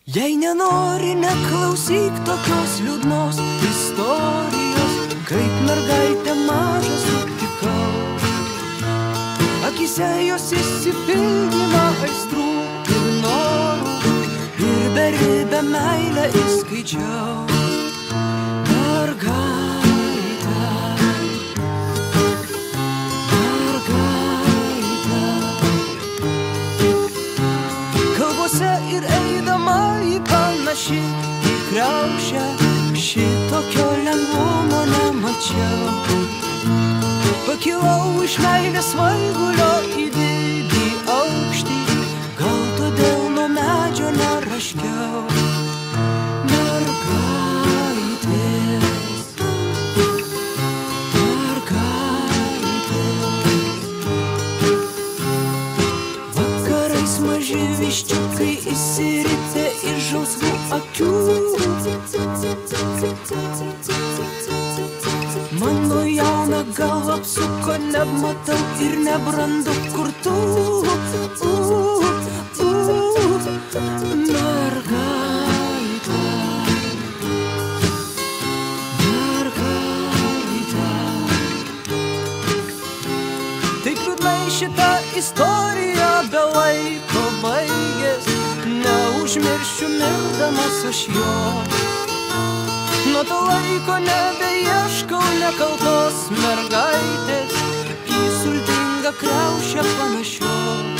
Jei nenori, neklausyk tokios liūdnos istorijos, kaip mergaitę mažą sutikau. Akise jos įsipildymą aistrų ir norų, ir beribę meilę įskaičiau. Mergaitę, mergaitę, kalbose ir eidama į panaši į kriaušę, šitokio lengvumo nemačiau. Pakilau iš meilės svaigulio į didį aukštį, gal todėl nuo medžio neraškiau. Mergaitės, mergaitės, vakarais maži viščiukai įsiritę iš žalsvų akių. Mano jauna galva apsuko, nematau ir nebrandu kur tu. Mergaitė, mergaitė. Taip liūdnai šitą istoriją be laiko baigės, neužmiršiu mirdamas aš jo. Nuo to laiko nebeieškau nekaltos mergaitės, į sultingą kriaušę panašios.